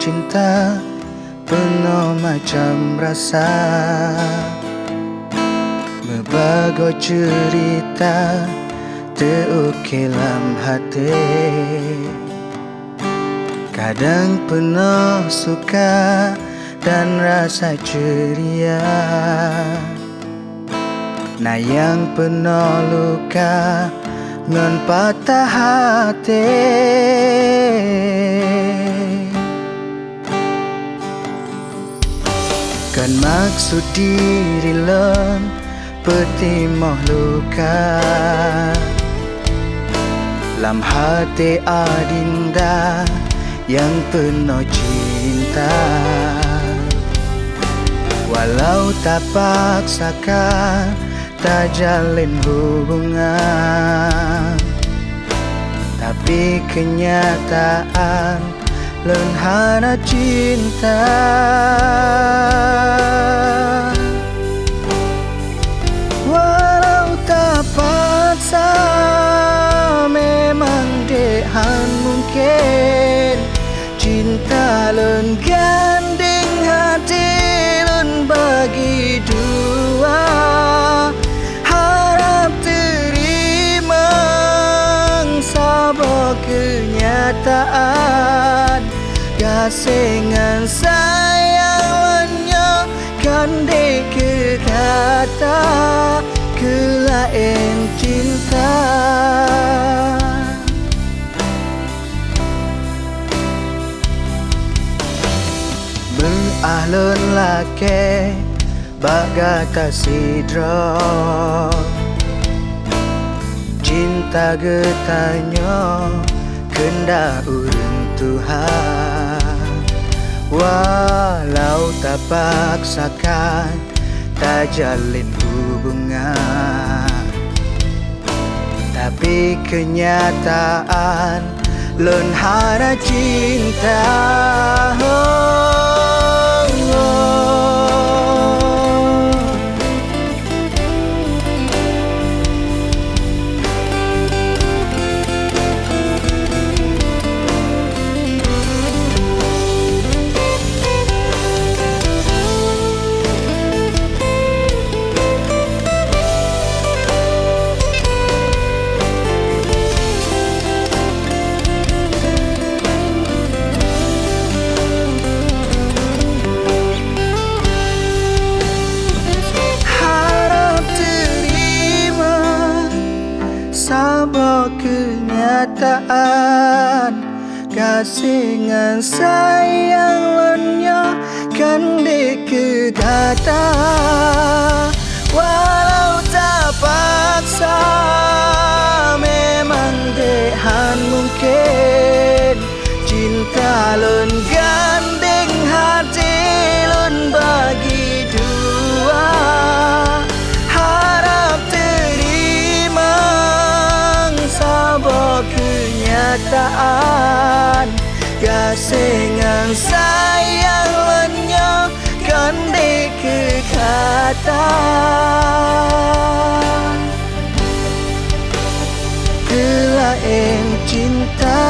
cinta penuh macam rasa, berbagai cerita terukir dalam hati. Kadang penuh suka dan rasa ceria, nah yang penuh luka ngan patah hati. Kan maksud diri lon petimoh luka, lam hati adinda yang penuh cinta. Walau tak paksakan, tak jalin hubungan, tapi kenyataan lun hana cinta. Walau tak paksa, memang dehan mungkin cinta lun ganding hati lun bagi dua. Harap terima sabok kenyataan, gasengan sayangnya kande ke kata kelain cinta. Berahlun lake bagata sidro, cinta getanya kenda urun Tuhan. Walau tak paksakan, tak jalin hubungan, tapi kenyataan lun hara cinta. Sabok kenyataan, gasengan sayang lenyo kande ke kata. Walau tak paksa, memang dehan mungkin cinta lun gandeng hati lun bagi dua. Harap terima sabok kenyataan, gasengan sayang lenyo kande ke kata kelain cinta.